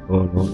Gol.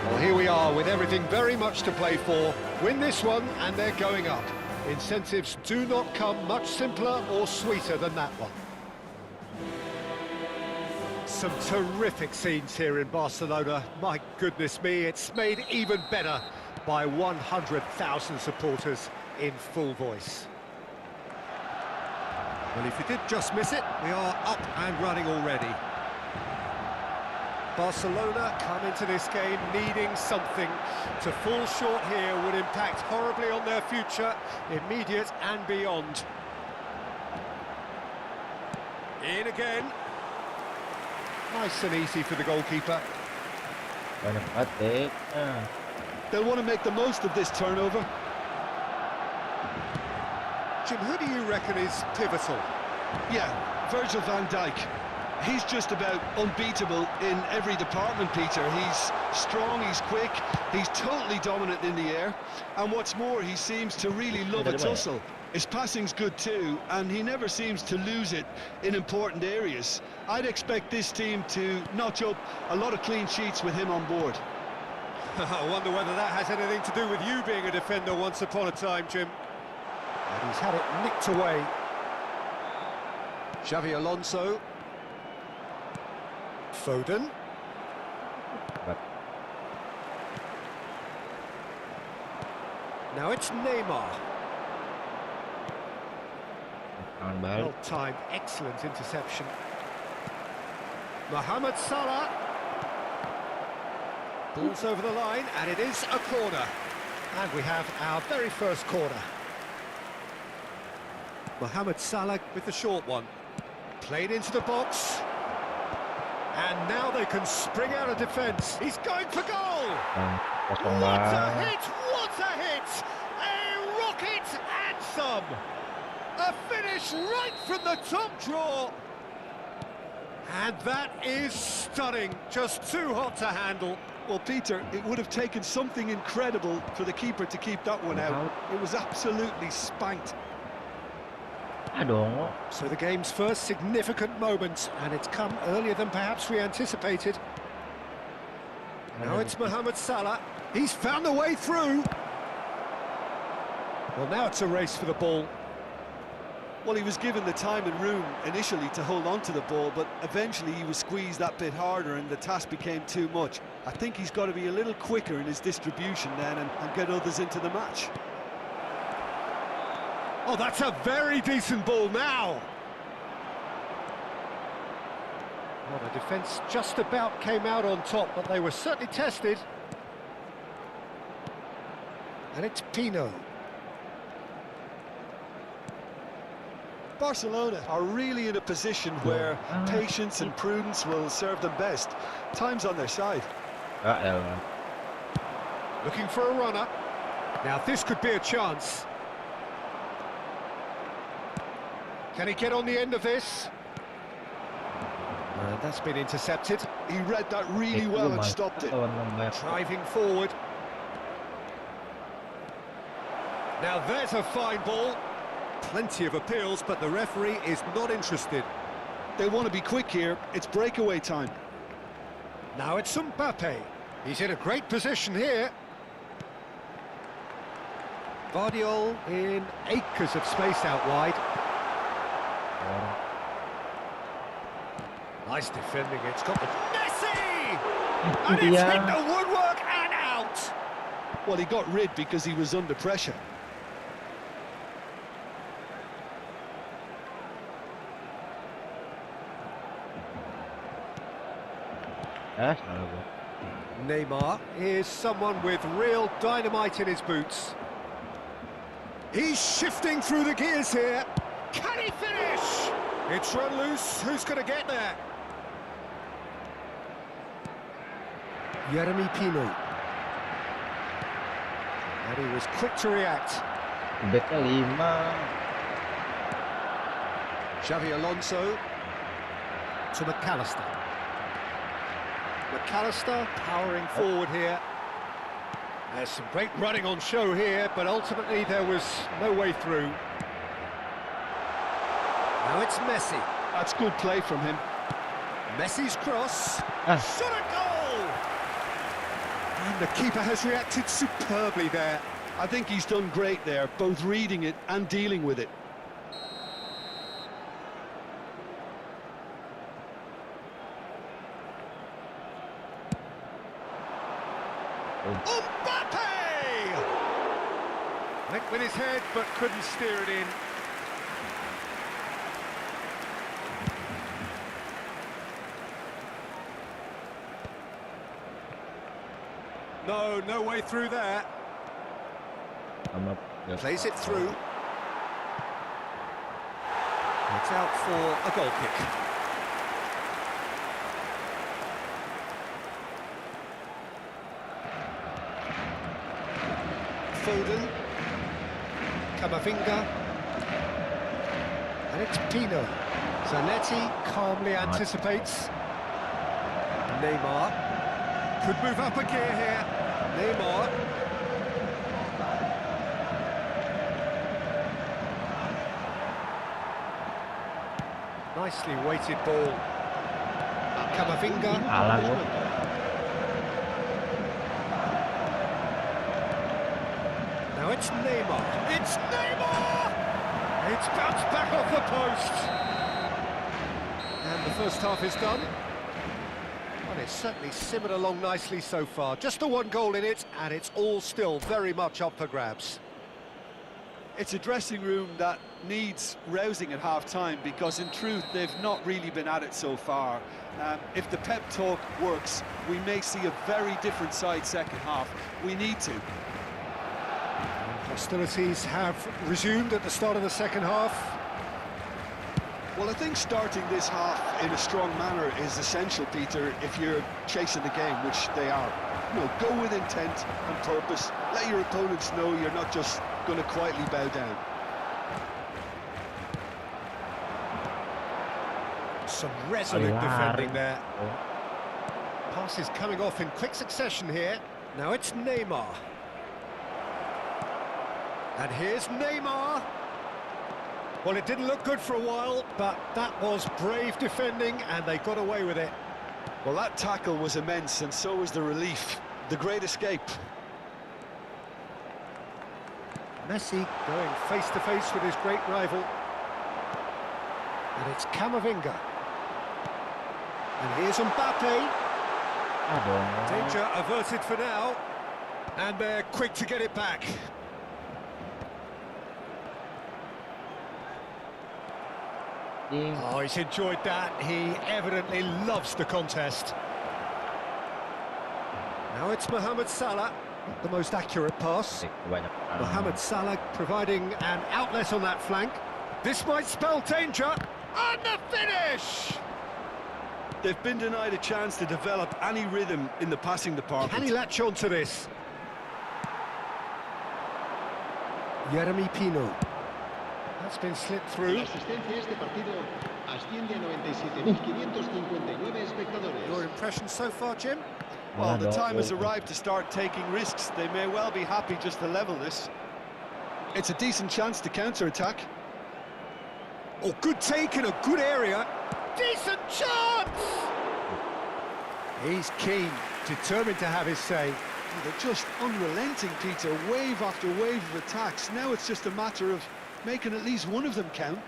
Well, here we are with everything very much to play for. Win this one and they're going up. Incentives do not come much simpler or sweeter than that one. Some terrific scenes here in Barcelona. My goodness me, it's made even better by 100,000 supporters in full voice. Well, if you did just miss it, we are up and running already. Barcelona come into this game needing something. To fall short here would impact horribly on their future, immediate and beyond. In again. Nice and easy for the goalkeeper. Banyak banget. They'll want to make the most of this turnover. Jim, who do you reckon is pivotal? Yeah, Virgil van Dijk. He's just about unbeatable in every department, Peter. He's strong, he's quick, he's totally dominant in the air. And what's more, he seems to really love a tussle. His passing's good too, and he never seems to lose it in important areas. I'd expect this team to notch up a lot of clean sheets with him on board. I wonder whether that has anything to do with you being a defender once upon a time, Jim. And he's had it nicked away. Xavi Alonso. Foden. Now it's Neymar. Well-timed, excellent interception. Mohamed Salah. Ball's over the line, and it is a corner. And we have our very first corner. Mohamed Salah with the short one. Played into the box. And now they can spring out of defence. He's going for goal! What a hit! What a hit! A rocket and some! A finish right from the top draw! And that is stunning. Just too hot to handle. Well, Peter, it would have taken something incredible for the keeper to keep that one out. It was absolutely spanked. So the game's first significant moment, and it's come earlier than perhaps we anticipated. Now it's Mohamed Salah. He's found the way through. Well, now it's a race for the ball. Well, he was given the time and room initially to hold on to the ball, but eventually he was squeezed that bit harder and the task became too much. I think he's got to be a little quicker in his distribution then and get others into the match. Oh, that's a very decent ball now. Well, the defence just about came out on top, but they were certainly tested. And it's Pino. Barcelona are really in a position where patience and prudence will serve them best. Time's on their side. Looking for a runner. Now this could be a chance. Can he get on the end of this? That's been intercepted. He read that really well and stopped it. Driving forward. Now there's a fine ball. Plenty of appeals, but the referee is not interested. They want to be quick here. It's breakaway time. Now it's Mbappe. He's in a great position here. Guardiola in acres of space out wide. Nice defending. It's got the Messi! And it's hit the woodwork and out! Well, he got rid because he was under pressure. Neymar is someone with real dynamite in his boots. He's shifting through the gears here. Can he finish? It's run loose. Who's going to get there? Jeremy Pino. And he was quick to react. Xavi Alonso to McAllister. McAllister powering forward here. There's some great running on show here, but ultimately there was no way through. Now it's Messi. That's good play from him. Messi's cross. Shot a goal! And the keeper has reacted superbly there. I think he's done great there, both reading it and dealing with it. Mbappe! Went with his head, but couldn't steer it in. No way through there. Plays it through. It's out for a goal kick. Foden, Camavinga, and it's Pino. Zanetti calmly anticipates. Neymar could move up a gear here. Neymar. Nicely weighted ball. Camavinga. Now it's Neymar. It's Neymar! It's bounced back off the post. And the first half is done. Well, it's certainly simmered along nicely so far. Just the one goal in it, and it's all still very much up for grabs. It's a dressing room that needs rousing at half-time because, in truth, they've not really been at it so far. If the pep talk works, we may see a very different side second half. We need to. Hostilities have resumed at the start of the second half. Well, I think starting this half in a strong manner is essential, Peter, if you're chasing the game, which they are. You know, go with intent and purpose. Let your opponents know you're not just going to quietly bow down. Some resolute defending there. Passes coming off in quick succession here. Now it's Neymar. And here's Neymar. Well, it didn't look good for a while, but that was brave defending, and they got away with it. Well, that tackle was immense, and so was the relief. The great escape. Messi going face-to-face with his great rival. And it's Camavinga. And here's Mbappe. Danger averted for now. And they're quick to get it back. Oh, he's enjoyed that. He evidently loves the contest. Now it's Mohamed Salah. Not the most accurate pass. Mohamed Salah providing an outlet on that flank. This might spell danger. And the finish! They've been denied a chance to develop any rhythm in the passing department. Can he latch on to this? Jeremy Pino. That's been slipped through. Your impression so far, Jim? Well, the time has arrived to start taking risks. They may well be happy just to level this. It's a decent chance to counter-attack. Oh, good take in a good area. Decent chance! He's keen, determined to have his say. They're just unrelenting, Peter. Wave after wave of attacks. Now it's just a matter of making at least one of them count.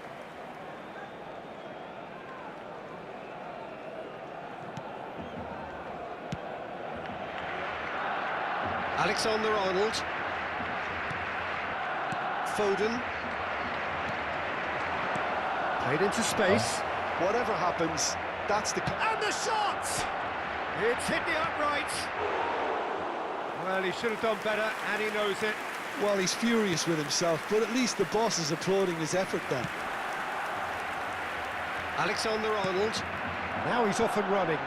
Alexander-Arnold. Foden. Played into space. Whatever happens, that's the... And the shot! It's hit the upright. Well, he should have done better, and he knows it. Well, he's furious with himself, but at least the boss is applauding his effort then. Alexander-Arnold. Now he's off and running.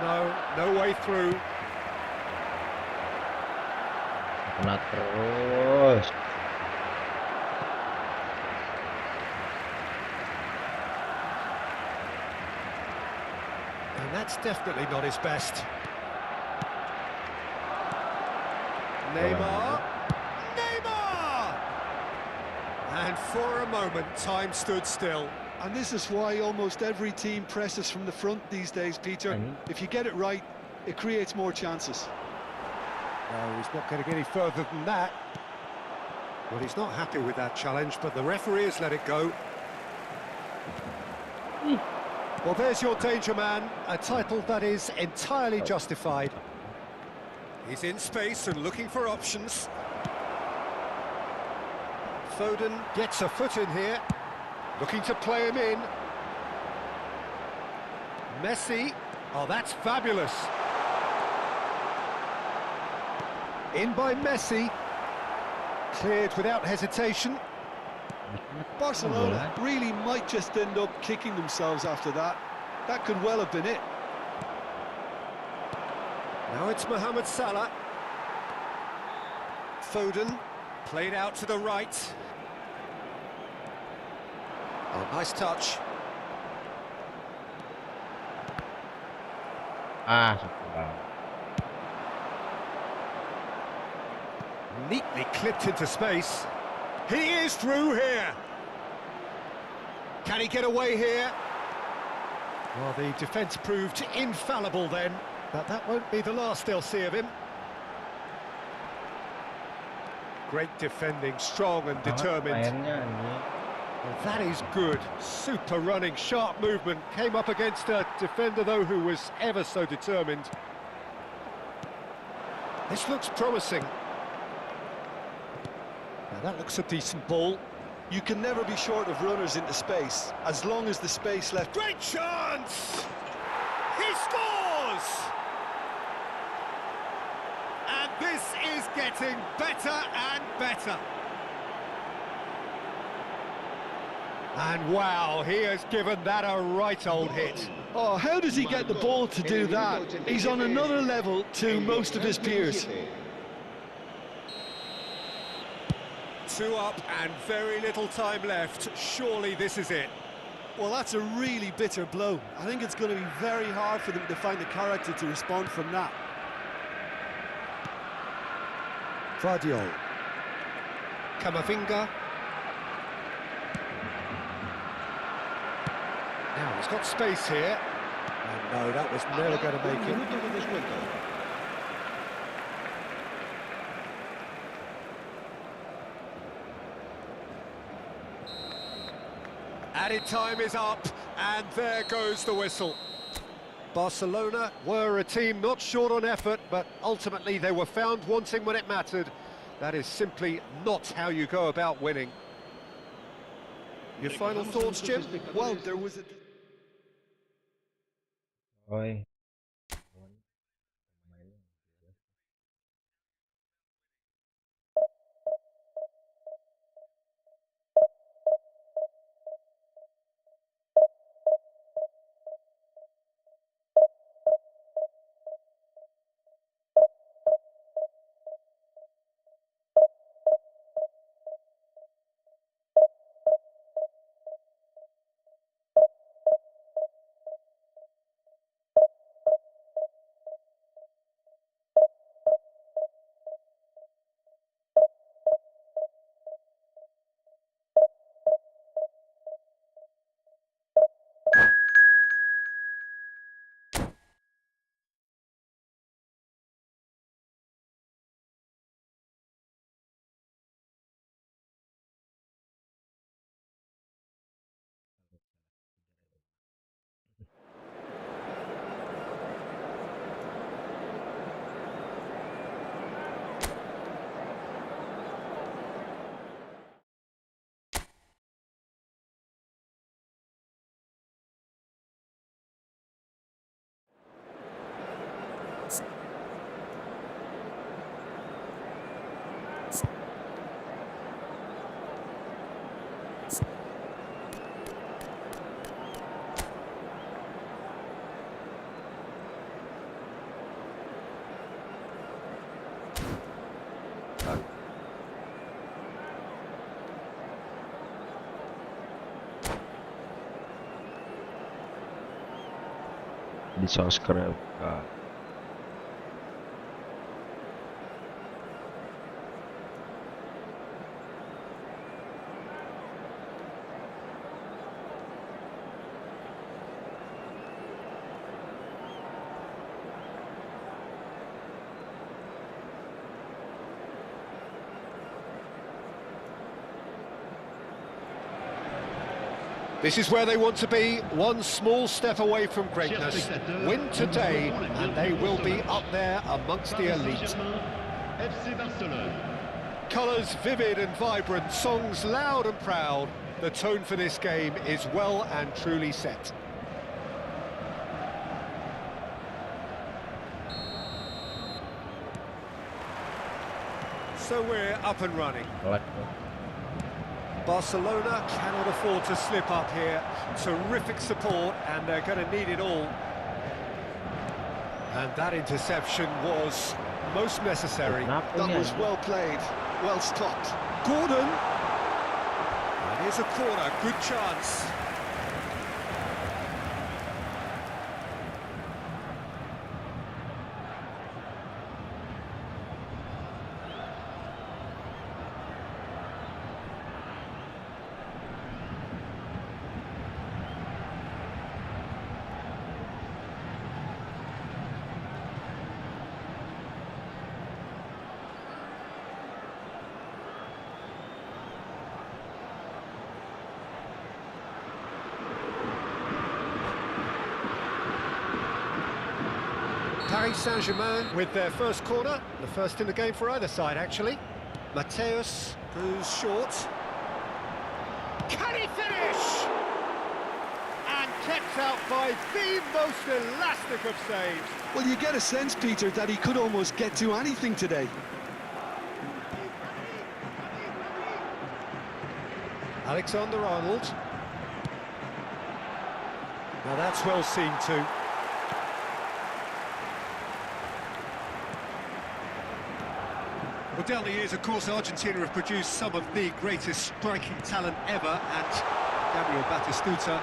No way through. Kena terus. And that's definitely not his best. Neymar! And for a moment, time stood still. And this is why almost every team presses from the front these days, Peter. If you get it right, it creates more chances. No, he's not going to get any further than that. Well, he's not happy with that challenge, but the referee has let it go. Well, there's your danger man, a title that is entirely justified. He's in space and looking for options. Foden gets a foot in here, looking to play him in. Messi, oh, that's fabulous. In by Messi, cleared without hesitation. Barcelona really might just end up kicking themselves after that. That could well have been it. Now it's Mohamed Salah. Foden, played out to the right. Oh, nice touch. Neatly clipped into space. He is through here. Can he get away here? Well, the defence proved infallible then, but that won't be the last they'll see of him. Great defending, strong and determined. Well, that is good. Super running, sharp movement. Came up against a defender, though, who was ever so determined. This looks promising. Now, that looks a decent ball. You can never be short of runners into space, as long as the space left... Great chance! He scores! And this is getting better and better. And wow, he has given that a right old hit. Oh, how does he get the ball to do that? He's on another level to most of his peers. 2 up and very little time left. Surely this is it. Well, that's a really bitter blow. I think it's going to be very hard for them to find the character to respond from that. Vardiol. Camavinga. Now he's got space here. And no, that was never going to make it. Added time is up, and there goes the whistle. Barcelona were a team not short on effort, but ultimately they were found wanting when it mattered. That is simply not how you go about winning. Your final thoughts, Jim? Well, there was a... Oi. Di subscribe Kak. This is where they want to be, one small step away from greatness. Win today, and they will be up there amongst the elite. Colours vivid and vibrant, songs loud and proud. The tone for this game is well and truly set. So we're up and running. Barcelona cannot afford to slip up here. Terrific support, and they're going to need it all. And that interception was most necessary. That was well played, well stopped. Gordon! And here's a corner, good chance. Paris Saint-Germain with their first corner, the first in the game for either side, actually. Mateus goes short. Can he finish? And kept out by the most elastic of saves. Well, you get a sense, Peter, that he could almost get to anything today. Alexander-Arnold. Now that's well seen too. Well, down the years, of course, Argentina have produced some of the greatest striking talent ever, and Gabriel Batistuta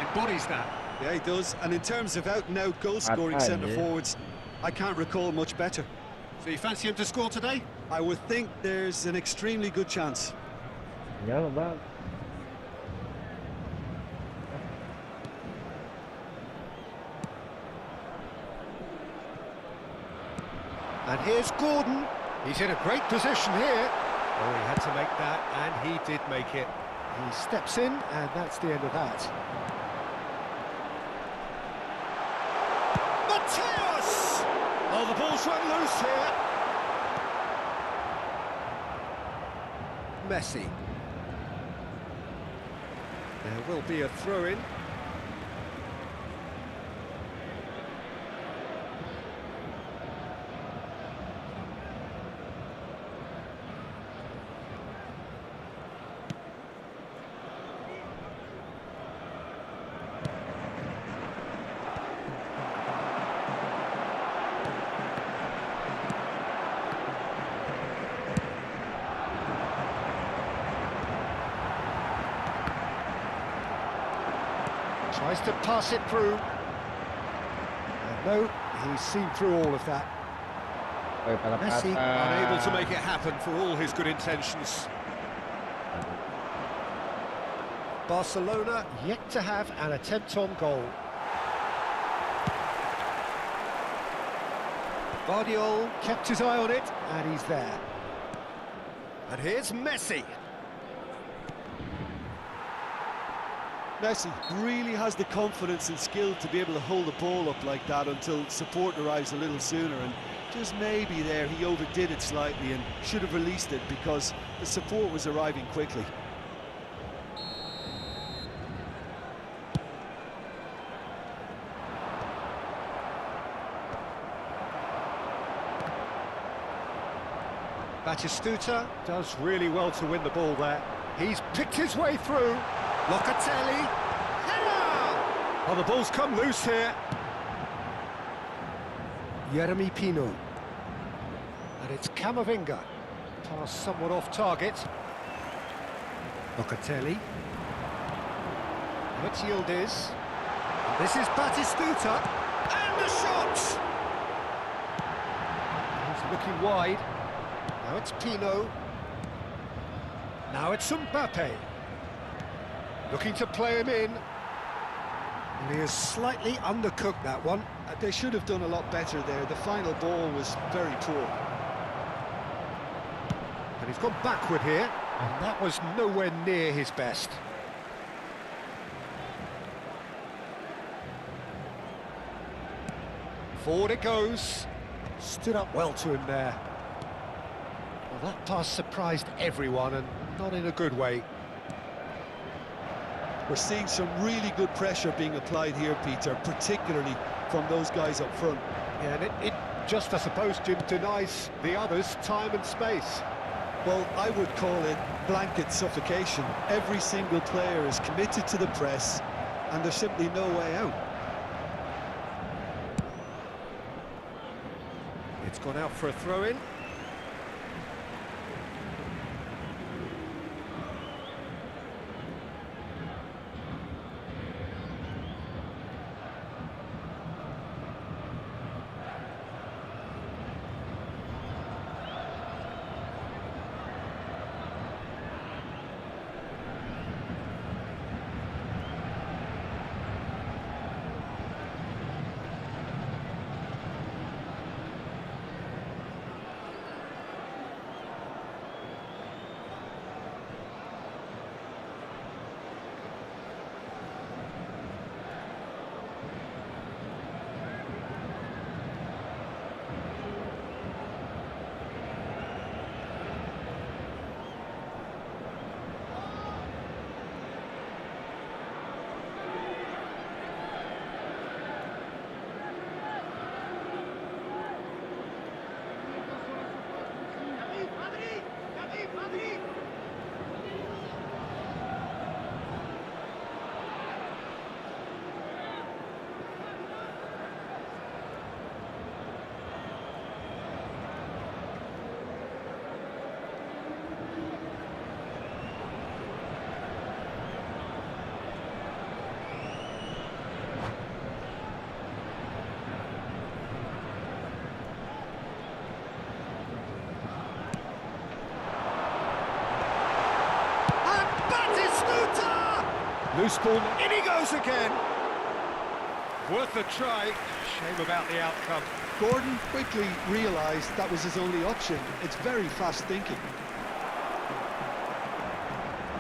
embodies that. Yeah, he does. And in terms of out-and-out goal-scoring centre-forwards, I can't recall much better. So you fancy him to score today? I would think there's an extremely good chance. Yeah, bang. And here's Gordon. He's in a great position here. Oh, he had to make that, and he did make it. He steps in, and that's the end of that. Mateus! Oh, the ball's run loose here. Messi. There will be a throw-in. Tries to pass it through. And no, he's seen through all of that. Messi unable to make it happen for all his good intentions. Barcelona yet to have an attempt on goal. Guardiola kept his eye on it, and he's there. And here's Messi. Messi really has the confidence and skill to be able to hold the ball up like that until support arrives a little sooner, and just maybe there he overdid it slightly and should have released it because the support was arriving quickly. Batistuta does really well to win the ball there. He's picked his way through. Locatelli, header! Oh, the ball's come loose here. Jeremy Pino. And it's Camavinga. Pass somewhat off target. Locatelli. It's Yildiz. This is Batistuta. And the shot! He's looking wide. Now it's Pino. Now it's Mbappe. Looking to play him in. And he has slightly undercooked that one. They should have done a lot better there. The final ball was very poor. And he's gone backward here, and that was nowhere near his best. Forward it goes. Stood up well to him there. Well, that pass surprised everyone, and not in a good way. We're seeing some really good pressure being applied here, Peter, particularly from those guys up front. Yeah, and it just, I suppose, Jim, denies the others time and space. Well, I would call it blanket suffocation. Every single player is committed to the press, and there's simply no way out. It's gone out for a throw-in. Loose ball, in he goes again. Worth a try, shame about the outcome. Gordon quickly realised that was his only option. It's very fast thinking.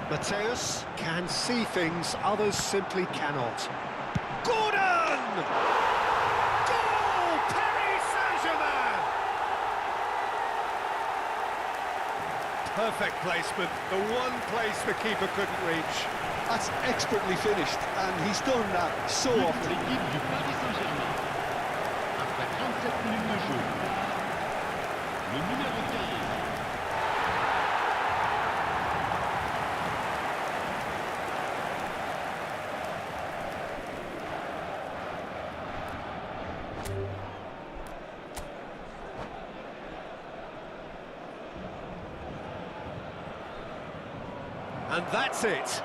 Mateus can see things others simply cannot. Gordon! Goal! Paris Saint-Germain! Perfect placement, the one place the keeper couldn't reach. That's expertly finished, and he's done that so often. L'équipe du Paris Saint-Germain. Après 37 minutes de jeu, le numéro 15. And that's it.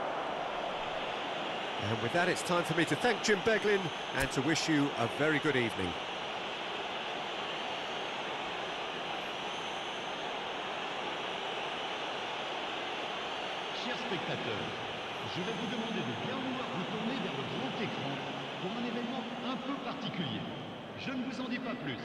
And with that, it's time for me to thank Jim Beglin and to wish you a very good evening. Chers spectateurs, je vais vous demander de bien vouloir vous tourner vers le grand écran pour un événement un peu particulier. Je ne vous en dis pas plus.